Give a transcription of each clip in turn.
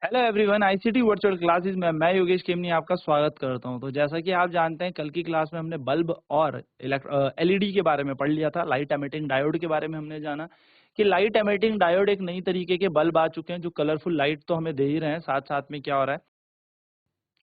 Hello everyone, ICT virtual classes में मैं योगेश केमनी आपका स्वागत करता हूं। तो जैसा कि आप जानते हैं, कल की क्लास में हमने बल्ब और एलईडी के बारे में पढ़ लिया था। लाइट एमिटिंग डायोड के बारे में हमने जाना कि लाइट एमिटिंग डायोड एक नई तरीके के बल्ब आ चुके हैं जो कलरफुल लाइट तो हमें दे ही रहे हैं, साथ साथ में क्या हो रहा है,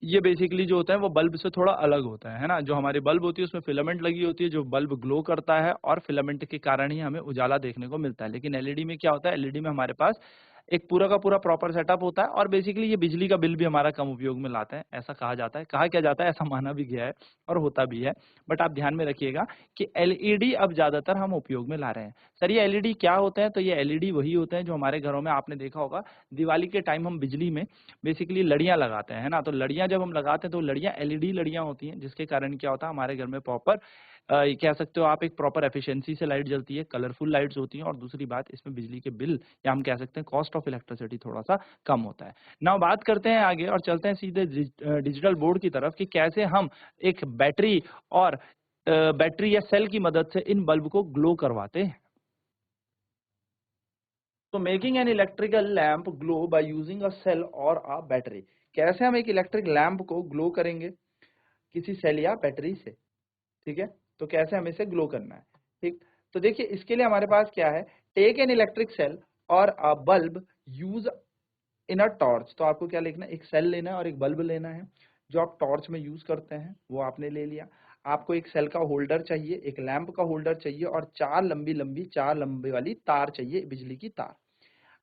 ये बेसिकली जो होता है वो बल्ब से थोड़ा अलग होता है ना। जो हमारी बल्ब होती है उसमें फिलामेंट लगी होती है, जो बल्ब ग्लो करता है और फिलामेंट के कारण ही हमें उजाला देखने को मिलता है। लेकिन एलईडी में क्या होता है, एलईडी में हमारे पास एक पूरा का पूरा प्रॉपर सेटअप होता है और बेसिकली ये बिजली का बिल भी हमारा कम उपयोग में लाते हैं, ऐसा कहा जाता है। कहा क्या जाता है, ऐसा माना भी गया है और होता भी है। बट आप ध्यान में रखिएगा कि एलईडी अब ज्यादातर हम उपयोग में ला रहे हैं। सर ये एलईडी क्या होते हैं, तो ये एलईडी वही होते हैं जो हमारे घरों में आपने देखा होगा, दिवाली के टाइम हम बिजली में बेसिकली लड़ियां लगाते हैं, है ना। तो लड़ियां जब हम लगाते हैं तो लड़ियां एलईडी लड़ियां होती हैं, जिसके कारण क्या होता है, हमारे घर में प्रॉपर कह सकते हो आप, एक प्रॉपर एफिशिएंसी से लाइट जलती है, कलरफुल लाइट्स होती हैं। और दूसरी बात, इसमें बिजली के बिल या हम कह सकते हैं कॉस्ट ऑफ इलेक्ट्रिसिटी थोड़ा सा कम होता है। नाउ बात करते हैं आगे और चलते हैं सीधे डिजिटल बोर्ड की तरफ कि कैसे हम एक बैटरी और बैटरी या सेल की मदद से इन बल्ब को ग्लो करवाते हैं। तो making an electrical lamp glow by using a cell और अ बैटरी। कैसे हम एक इलेक्ट्रिक लैंप को ग्लो करेंगे किसी सेल या बैटरी से, ठीक है। तो कैसे हमें इसे ग्लो करना है, ठीक। तो देखिए इसके लिए हमारे पास क्या है, टेक एन इलेक्ट्रिक सेल और अ bulb use in a torch. तो आपको क्या लिखना है, एक सेल लेना है और एक बल्ब लेना है जो आप टॉर्च में यूज करते हैं, वो आपने ले लिया। आपको एक सेल का होल्डर चाहिए, एक लैंप का होल्डर चाहिए और चार लंबी वाली तार चाहिए, बिजली की तार।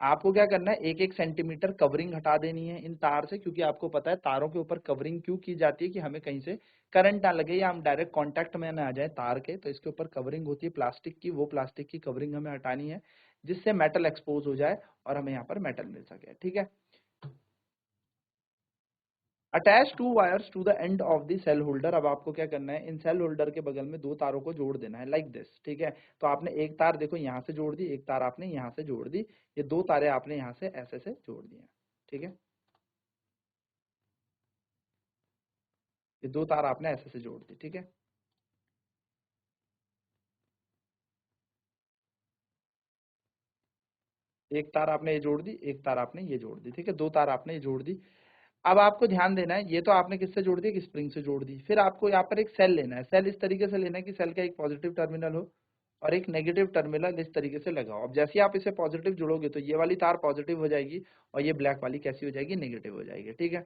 आपको क्या करना है, एक एक सेंटीमीटर कवरिंग हटा देनी है इन तार से, क्योंकि आपको पता है तारों के ऊपर कवरिंग क्यों की जाती है, कि हमें कहीं से करंट ना लगे या हम डायरेक्ट कांटेक्ट में ना आ जाए तार के। तो इसके ऊपर कवरिंग होती है प्लास्टिक की, वो प्लास्टिक की कवरिंग हमें हटानी है जिससे मेटल एक्सपोज हो जाए और हमें यहाँ पर मेटल मिल सके, ठीक है। Attach two wires to the end of the cell holder. अब आपको क्या करना है, इन सेल होल्डर के बगल में दो तारों को जोड़ देना है, लाइक दिस, ठीक है। तो आपने एक तार देखो यहाँ से जोड़ दी, एक तार आपने यहाँ से जोड़ दी, ये दो तारे आपने यहाँ से ऐसे से जोड़ दी हैं, ठीक है। ये दो तार आपने ऐसे से जोड़ दी, ठीक है। एक तार आपने ये जोड़ दी, एक तार आपने ये जोड़ दी, ठीक है। दो तार आपने ये जोड़ दी। अब आपको ध्यान देना है, ये तो आपने किससे जोड़ दी, एक स्प्रिंग से जोड़ दी। फिर आपको यहाँ पर एक सेल लेना है। सेल इस तरीके से लेना है कि सेल का एक पॉजिटिव टर्मिनल हो और एक नेगेटिव टर्मिनल इस तरीके से लगाओ। अब जैसे ही आप इसे पॉजिटिव जोड़ोगे तो ये वाली तार पॉजिटिव हो जाएगी और ये ब्लैक वाली कैसी हो जाएगी, नेगेटिव हो जाएगी, ठीक है।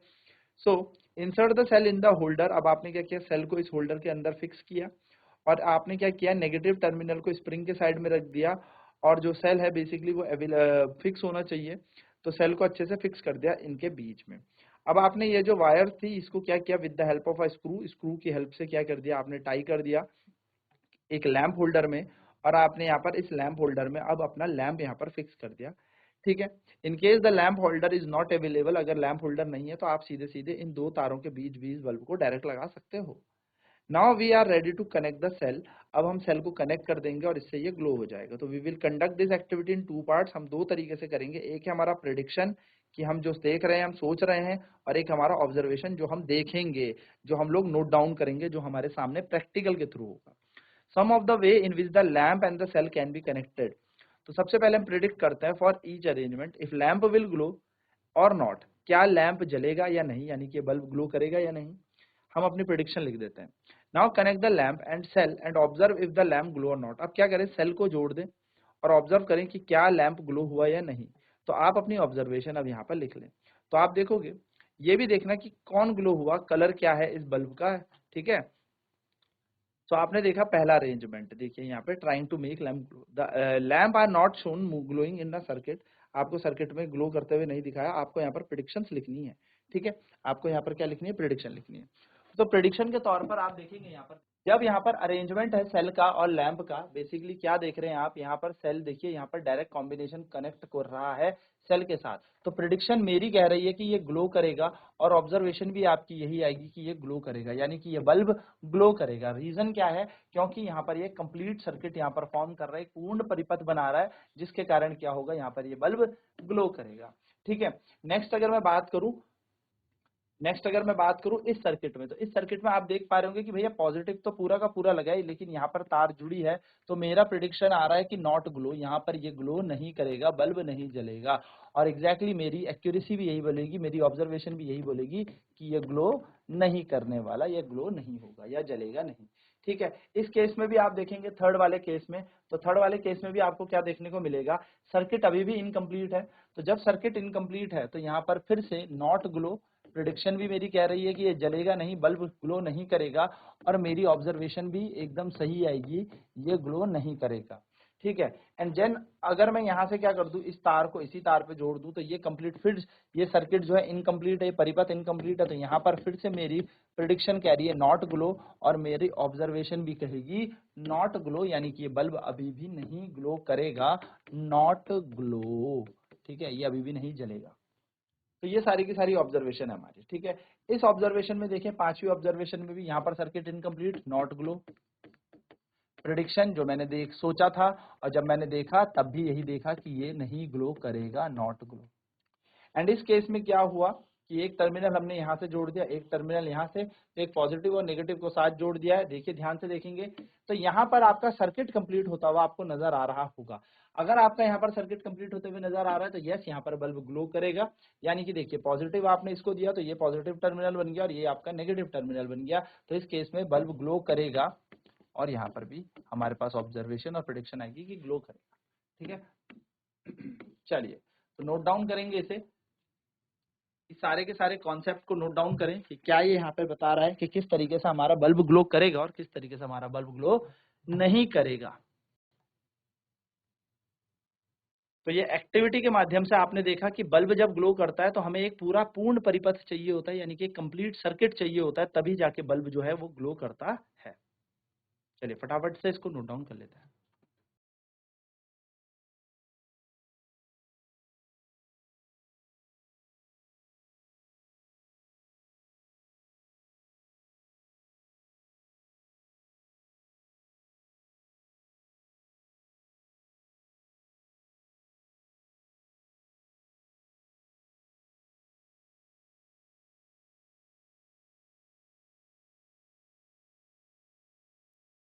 So insert the cell in the holder. अब आपने क्या किया, सेल को इस होल्डर के अंदर फिक्स किया और आपने क्या किया, नेगेटिव टर्मिनल को स्प्रिंग के साइड में रख दिया और जो सेल है बेसिकली वो फिक्स होना चाहिए, तो सेल को अच्छे से फिक्स कर दिया इनके बीच में। अब आपने ये जो वायर थी इसको क्या किया, with the help of a screw, screw की हेल्प से क्या कर दिया, आपने टाई कर दिया एक लैंप होल्डर में। और आपने यहाँ पर इस लैंप होल्डर में अब अपना लैंप यहाँ पर फिक्स कर दिया, ठीक है। In case the lamp holder is not available, अगर लैंप होल्डर नहीं है तो आप सीधे सीधे इन दो तारों के बीच बीच बल्ब को डायरेक्ट लगा सकते हो। Now we are ready to connect the cell. अब हम सेल को कनेक्ट कर देंगे और इससे ये ग्लो हो जाएगा। तो we will conduct this activity in two parts. हम दो तरीके से करेंगे, एक है हमारा प्रिडिक्शन कि हम जो देख रहे हैं हम सोच रहे हैं, और एक हमारा ऑब्जर्वेशन जो हम देखेंगे, जो हम लोग नोट डाउन करेंगे, जो हमारे सामने प्रैक्टिकल के थ्रू होगा। Some of the way in which the lamp and the cell can be connected. तो सबसे पहले हम प्रिडिक्ट करते हैं for each arrangement, if lamp will glow और नॉट, क्या लैंप जलेगा या नहीं, यानी कि बल्ब ग्लो करेगा या नहीं। हम अपनी प्रिडिक्शन लिख देते हैं। Now connect the lamp and cell and observe if the lamp glow और नॉट। अब क्या करें, सेल को जोड़ दें और ऑब्जर्व करें कि क्या लैंप ग्लो हुआ या नहीं। तो आप अपनी ऑब्जर्वेशन अब यहाँ पर लिख लें। तो आप देखोगे, ये भी देखना कि कौन ग्लो हुआ, कलर क्या है इस बल्ब का, ठीक है। तो आपने देखा पहला अरेंजमेंट, देखिए यहाँ पे trying to make lamp glow, the lamp are not shown glowing in the circuit. आपको सर्किट में ग्लो करते हुए नहीं दिखाया। आपको यहाँ पर प्रिडिक्शंस लिखनी है, ठीक है। आपको यहाँ पर क्या लिखनी है, प्रिडिक्शन लिखनी है। तो प्रिडिक्शन के तौर पर आप देखेंगे यहाँ पर, जब यहाँ पर अरेंजमेंट है सेल का और लैंप का, बेसिकली क्या देख रहे हैं आप, यहाँ पर सेल देखिए, यहाँ पर डायरेक्ट कॉम्बिनेशन कनेक्ट कर रहा है सेल के साथ। तो प्रिडिक्शन मेरी कह रही है कि ये ग्लो करेगा और ऑब्जर्वेशन भी आपकी यही आएगी कि ये ग्लो करेगा, यानी कि ये बल्ब ग्लो करेगा। रीजन क्या है, क्योंकि यहाँ पर ये कंप्लीट सर्किट यहाँ पर फॉर्म कर रहा है, एक पूर्ण परिपथ बना रहा है, जिसके कारण क्या होगा, यहाँ पर ये बल्ब ग्लो करेगा, ठीक है। नेक्स्ट अगर मैं बात करूं, नेक्स्ट अगर मैं बात करूं इस सर्किट में, तो इस सर्किट में आप देख पा रहे होंगे कि भैया पॉजिटिव तो पूरा का पूरा लगा है, लेकिन यहाँ पर तार जुड़ी है, तो मेरा प्रिडिक्शन आ रहा है कि नॉट ग्लो, यहाँ पर ये ग्लो नहीं करेगा, बल्ब नहीं जलेगा। और एग्जैक्टली मेरी एक्यूरेसी भी यही बोलेगी, मेरी ऑब्जर्वेशन भी यही बोलेगी कि ये ग्लो नहीं करने वाला, ये ग्लो नहीं होगा या जलेगा नहीं। ठीक है, इस केस में भी आप देखेंगे थर्ड वाले केस में, तो थर्ड वाले केस में भी आपको क्या देखने को मिलेगा, सर्किट अभी भी इनकम्प्लीट है। तो जब सर्किट इनकम्प्लीट है तो यहाँ पर फिर से नॉट ग्लो, प्रिडिक्शन भी मेरी कह रही है कि ये जलेगा नहीं, बल्ब ग्लो नहीं करेगा, और मेरी ऑब्जर्वेशन भी एकदम सही आएगी, ये ग्लो नहीं करेगा। ठीक है, एंड देन अगर मैं यहाँ से क्या कर दूं, इस तार को इसी तार पे जोड़ दूं, तो ये कंप्लीट, फिर ये सर्किट जो है इनकम्प्लीट है, परिपथ इनकम्प्लीट है, तो यहाँ पर फिर से मेरी प्रिडिक्शन कह रही है नॉट ग्लो, और मेरी ऑब्जर्वेशन भी कहेगी नॉट ग्लो, यानी कि ये बल्ब अभी भी नहीं ग्लो करेगा, नॉट ग्लो। ठीक है, ये अभी भी नहीं जलेगा। तो ये सारी की सारी ऑब्जर्वेशन है हमारी। ठीक है, इस ऑब्जर्वेशन में देखें, पांचवी ऑब्जर्वेशन में भी यहाँ पर circuit incomplete, not glow, prediction जो मैंने सोचा था, और जब मैंने देखा तब भी यही देखा कि ये नहीं ग्लो करेगा, नॉट ग्लो। एंड इस केस में क्या हुआ कि एक टर्मिनल हमने यहाँ से जोड़ दिया, एक टर्मिनल यहाँ से, तो एक पॉजिटिव और नेगेटिव को साथ जोड़ दिया है। देखिए ध्यान से देखेंगे तो यहाँ पर आपका सर्किट कंप्लीट होता हुआ आपको नजर आ रहा होगा। अगर आपका यहाँ पर सर्किट कंप्लीट होते हुए नजर आ रहा है तो यस, यहाँ पर बल्ब ग्लो करेगा। यानी कि देखिए पॉजिटिव आपने इसको दिया तो ये पॉजिटिव टर्मिनल बन गया और ये आपका नेगेटिव टर्मिनल बन गया, तो इस केस में बल्ब ग्लो करेगा, और यहाँ पर भी हमारे पास ऑब्जर्वेशन और प्रेडिक्शन आएगी कि ग्लो करेगा। ठीक है, चलिए तो नोट डाउन करेंगे इसे, सारे के सारे कॉन्सेप्ट को नोट डाउन करें कि क्या ये यहाँ पे बता रहा है कि किस तरीके से हमारा बल्ब ग्लो करेगा और किस तरीके से हमारा बल्ब ग्लो नहीं करेगा। तो ये एक्टिविटी के माध्यम से आपने देखा कि बल्ब जब ग्लो करता है तो हमें एक पूरा पूर्ण परिपथ चाहिए होता है, यानी कि कंप्लीट सर्किट चाहिए होता है, तभी जाके बल्ब जो है वो ग्लो करता है। चलिए फटाफट से इसको नोट डाउन कर लेते हैं।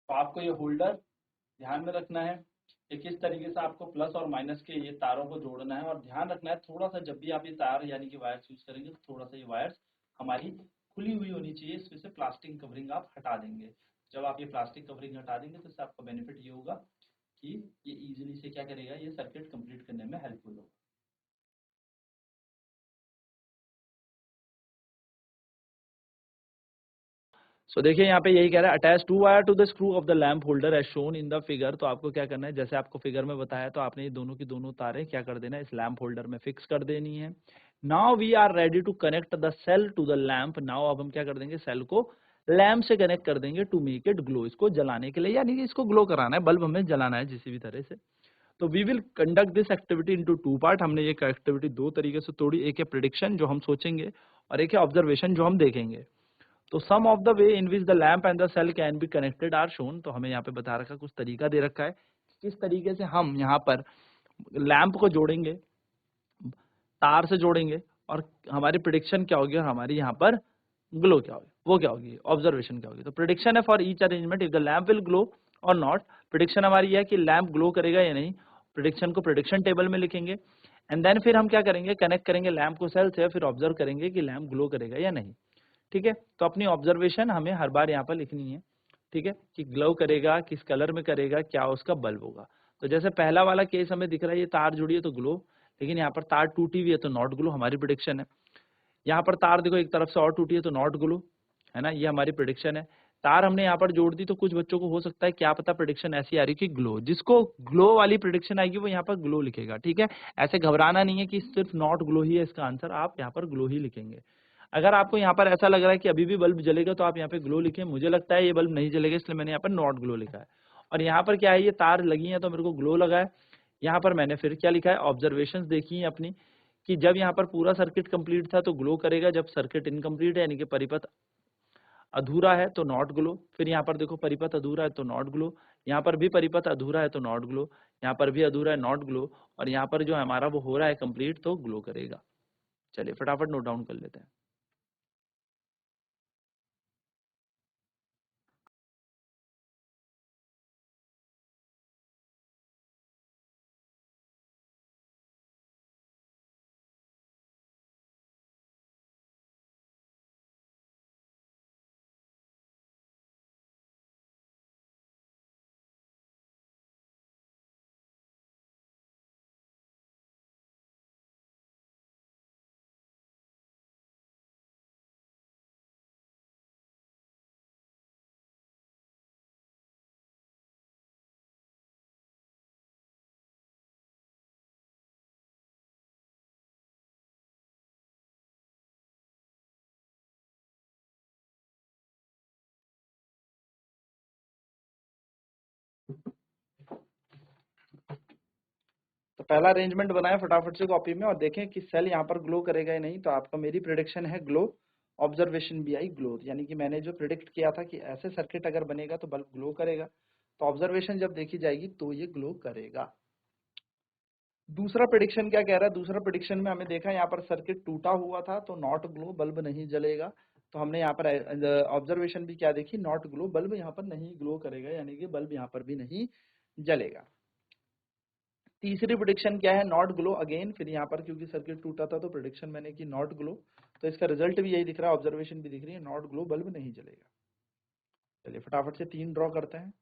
तो आपको ये होल्डर ध्यान में रखना है कि किस तरीके से आपको प्लस और माइनस के ये तारों को जोड़ना है, और ध्यान रखना है थोड़ा सा जब भी आप ये तार यानी कि वायर्स यूज करेंगे तो थोड़ा सा ये वायर्स हमारी खुली हुई होनी चाहिए, इसमें से प्लास्टिक कवरिंग आप हटा देंगे। जब आप ये प्लास्टिक कवरिंग हटा देंगे तो इससे आपका बेनिफिट ये होगा कि ये इजीली से क्या करेगा, ये सर्किट कंप्लीट करने में हेल्पफुल होगा। सो देखिए यहाँ पे यही कह रहा है, attach two wire to the screw of the lamp holder as shown in the figure. तो आपको क्या करना है, जैसे आपको फिगर में बताया तो आपने ये दोनों की दोनों तारें क्या कर देना है, इस लैंप होल्डर में फिक्स कर देनी है। Now we are ready to connect the cell to the lamp. Now अब हम क्या कर देंगे, सेल को लैंप से कनेक्ट कर देंगे टू मेक इट ग्लो, इसको जलाने के लिए, यानी कि इसको ग्लो कराना है, बल्ब हमें जलाना है किसी भी तरह से। तो we will conduct this activity into two part. हमने ये एक्टिविटी दो तरीके से तोड़ी, एक है प्रिडिक्शन जो हम सोचेंगे और एक है ऑब्जर्वेशन जो हम देखेंगे। तो some of the way in which the lamp and the cell can be connected are shown. तो हमें यहाँ पे बता रखा, कुछ तरीका दे रखा है किस तरीके से हम यहाँ पर लैंप को जोड़ेंगे, तार से जोड़ेंगे, और हमारी प्रिडिक्शन क्या होगी और हमारी यहाँ पर ग्लो क्या होगी, वो क्या होगी, ऑब्जर्वेशन क्या होगी। तो प्रिडिक्शन है for each arrangement if the lamp will glow और नॉट। प्रिडिक्शन हमारी है कि लैंप ग्लो करेगा या नहीं, प्रिडिक्शन को प्रिडिक्शन टेबल में लिखेंगे, एंड देन फिर हम क्या करेंगे, कनेक्ट करेंगे लैंप को सेल से, फिर ऑब्जर्व करेंगे कि लैंप ग्लो करेगा या नहीं। ठीक है, तो अपनी ऑब्जर्वेशन हमें हर बार यहाँ पर लिखनी है। ठीक है, कि ग्लो करेगा, किस कलर में करेगा, क्या उसका बल्ब होगा। तो जैसे पहला वाला केस हमें दिख रहा है, ये तार जुड़ी है तो ग्लो, लेकिन यहाँ पर तार टूटी हुई है तो नॉट ग्लो, हमारी प्रिडिक्शन है। यहाँ पर तार देखो एक तरफ से और टूटी है तो नॉट ग्लो, है ना, ये हमारी प्रिडिक्शन है। तार हमने यहाँ पर जोड़ दी तो कुछ बच्चों को हो सकता है क्या पता प्रिडिक्शन ऐसी आ रही कि ग्लो, जिसको ग्लो वाली प्रिडिक्शन आएगी वो यहाँ पर ग्लो लिखेगा। ठीक है, ऐसे घबराना नहीं है कि सिर्फ नॉट ग्लो ही है इसका आंसर, आप यहाँ पर ग्लो ही लिखेंगे। अगर आपको यहाँ पर ऐसा लग रहा है कि अभी भी बल्ब जलेगा तो आप यहाँ पे ग्लो लिखें। मुझे लगता है ये बल्ब नहीं जलेगा इसलिए मैंने यहाँ पर नॉट ग्लो लिखा है। और यहाँ पर क्या है, ये तार लगी है तो मेरे को ग्लो लगा है। यहाँ पर मैंने फिर क्या लिखा है, ऑब्जर्वेशंस देखी है अपनी, कि जब यहाँ पर पूरा सर्किट कंप्लीट था तो ग्लो करेगा, जब सर्किट इनकम्प्लीट है यानी कि परिपथ अधूरा है तो नॉट ग्लो। फिर यहाँ पर देखो परिपथ अधूरा है तो नॉट ग्लो, यहाँ पर भी परिपथ अधूरा है तो नॉट ग्लो, यहाँ पर भी अधूरा है नॉट ग्लो, और यहाँ पर जो हमारा वो हो रहा है कंप्लीट तो ग्लो करेगा। चलिए फटाफट नोट डाउन कर लेते हैं। पहला अरेंजमेंट बनाए फटाफट से कॉपी में और देखें कि सेल यहाँ पर ग्लो करेगा या नहीं। तो आपका मेरी प्रिडिक्शन है ग्लो, ऑब्जर्वेशन भी आई ग्लो, यानी कि मैंने जो प्रिडिक्ट किया था कि ऐसे सर्किट अगर बनेगा तो बल्ब ग्लो करेगा, तो ऑब्जर्वेशन जब देखी जाएगी तो ये ग्लो करेगा। दूसरा प्रिडिक्शन क्या कह रहा है? दूसरा प्रिडिक्शन में हमें देखा यहाँ पर सर्किट टूटा हुआ था तो नॉट ग्लो, बल्ब नहीं जलेगा। तो हमने यहाँ पर ऑब्जर्वेशन भी क्या देखी? नॉट ग्लो, बल्ब यहाँ पर नहीं ग्लो करेगा, यानी कि बल्ब यहाँ पर भी नहीं जलेगा। तीसरी प्रिडिक्शन क्या है? नॉट ग्लो अगेन, फिर यहाँ पर क्योंकि सर्किट टूटा था तो प्रिडिक्शन मैंने की नॉट ग्लो, तो इसका रिजल्ट भी यही दिख रहा है, ऑब्जर्वेशन भी दिख रही है, नॉट ग्लो, बल्ब नहीं जलेगा। चलिए फटाफट से 3 ड्रॉ करते हैं।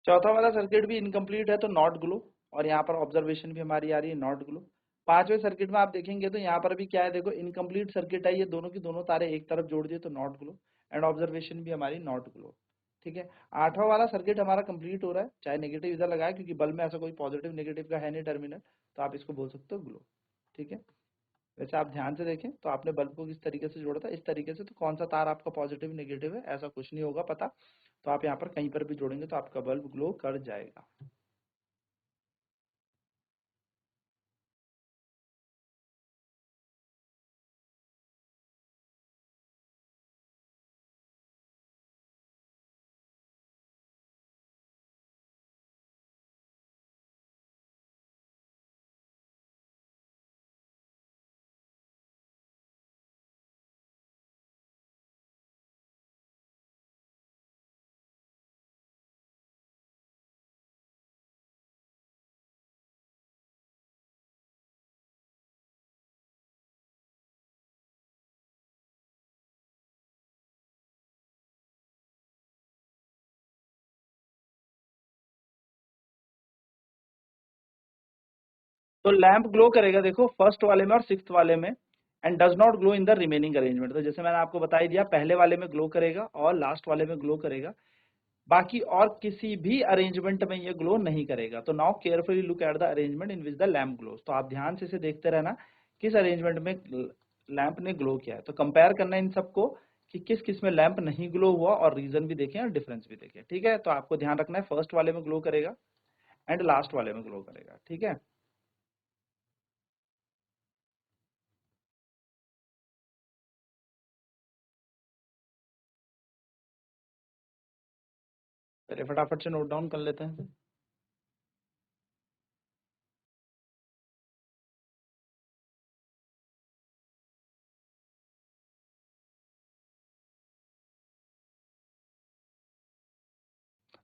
चौथा वाला सर्किट भी इनकम्प्लीट है तो नॉट ग्लो, और यहाँ पर ऑब्जर्वेशन भी हमारी आ रही है नॉट ग्लो। पांचवें सर्किट में आप देखेंगे तो यहाँ पर भी क्या है, देखो इनकम्प्लीट सर्किट है, ये दोनों की दोनों तारे एक तरफ जोड़ दिए तो नॉट ग्लो, एंड ऑब्जर्वेशन भी हमारी नॉट ग्लो। ठीक है, आठवां वाला सर्किट हमारा कंप्लीट हो रहा है, चाहे नेगेटिव इधर लगाए क्योंकि बल्ब में ऐसा कोई पॉजिटिव नेगेटिव का है नहीं टर्मिनल, तो आप इसको बोल सकते हो ग्लो। ठीक है, वैसे आप ध्यान से देखें तो आपने बल्ब को किस तरीके से जोड़ा था, इस तरीके से, तो कौन सा तार आपका पॉजिटिव नेगेटिव है ऐसा कुछ नहीं होगा पता, तो आप यहाँ पर कहीं पर भी जोड़ेंगे तो आपका बल्ब ग्लो कर जाएगा। तो लैंप ग्लो करेगा देखो फर्स्ट वाले में और सिक्स्थ वाले में, and does not glow in the remaining arrangement. तो जैसे मैंने आपको बता ही दिया, पहले वाले में ग्लो करेगा और लास्ट वाले में ग्लो करेगा, बाकी और किसी भी अरेंजमेंट में ये ग्लो नहीं करेगा। तो now carefully look at the arrangement in which the lamp glows. तो आप ध्यान से इसे देखते रहना किस अरेंजमेंट में लैंप ने ग्लो किया है, तो कंपेयर करना इन सबको कि किस किस में लैंप नहीं ग्लो हुआ, और रीजन भी देखें और डिफरेंस भी देखें। ठीक है, तो आपको ध्यान रखना है फर्स्ट वाले में ग्लो करेगा एंड लास्ट वाले में ग्लो करेगा। ठीक है, चलिए फटाफट से नोट डाउन कर लेते हैं।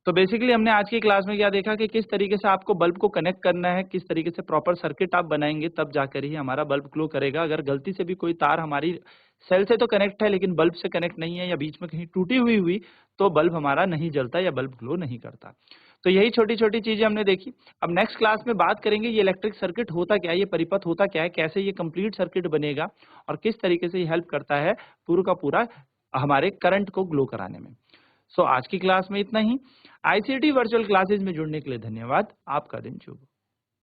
तो बेसिकली हमने आज की क्लास में क्या देखा कि किस तरीके से आपको बल्ब को कनेक्ट करना है, किस तरीके से प्रॉपर सर्किट आप बनाएंगे तब जाकर ही हमारा बल्ब ग्लो करेगा। अगर गलती से भी कोई तार हमारी सेल से तो कनेक्ट है लेकिन बल्ब से कनेक्ट नहीं है, या बीच में कहीं टूटी हुई तो बल्ब हमारा नहीं जलता या बल्ब ग्लो नहीं करता। तो यही छोटी छोटी चीजें हमने देखी। अब नेक्स्ट क्लास में बात करेंगे ये इलेक्ट्रिक सर्किट होता क्या है, ये परिपथ होता क्या है, कैसे ये कंप्लीट सर्किट बनेगा और किस तरीके से ये हेल्प करता है पूरा का पूरा हमारे करंट को ग्लो कराने में। सो आज की क्लास में इतना ही। आईसीटी वर्चुअल क्लासेज में जुड़ने के लिए धन्यवाद। आपका दिन शुभ हो।